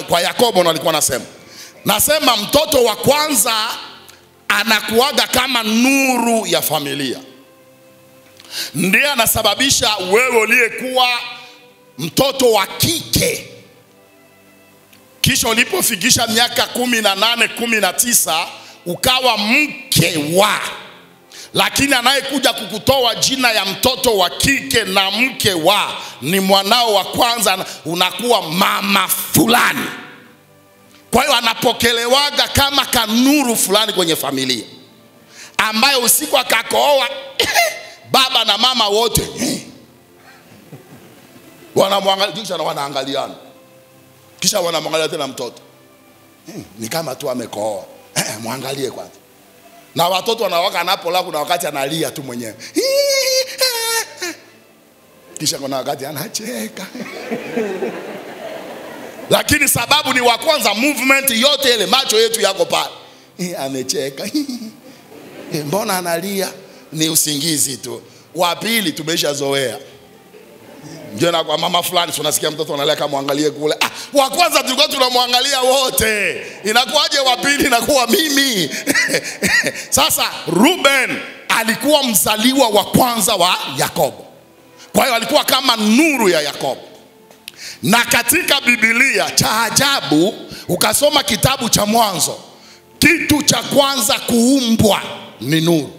kwa Yakobo alikuwa nasema mtoto wa kwanza anakuaga kama nuru ya familia. Ndiye anasababisha wewe uliyekuwa mtoto wa kike, kisha ulipofikisha miaka 18, 19 ukawa mke wa. Lakini anayekuja kukutoa jina ya mtoto wa kike na mke wa ni mwanao wa kwanza, unakuwa mama fulani. Kwa hiyo anapokelewaga kama kanuru fulani kwenye familia, ambayo usiku akakooa baba na mama wote wanamwangalia, kisha wanaangaliana, kisha wanamwangalia tena mtoto ni kama tu amekooa, muangalie kwanza. Na watoto wanawaka anapola, kuna wakati analia tu mwenyewe, kisha kuna wakati anacheka. Lakini sababu ni wa kwanza, movement yote ile, macho yetu yako pale, amecheka. Mbona analia? Ni usingizi tu. Wa pili tumeshazoea. Ndio na kwa mama fulani tunasikia mtoto analia, kama muangalie kule. Wa kwanza tulikuwa tunamwangalia wote, inakuwaje wa pili inakuwa mimi? Sasa Ruben alikuwa mzaliwa wa kwanza wa Yakobo, kwa hiyo alikuwa kama nuru ya Yakobo. Na katika Biblia, cha ajabu, ukasoma kitabu cha Mwanzo, kitu cha kwanza kuumbwa ni nuru.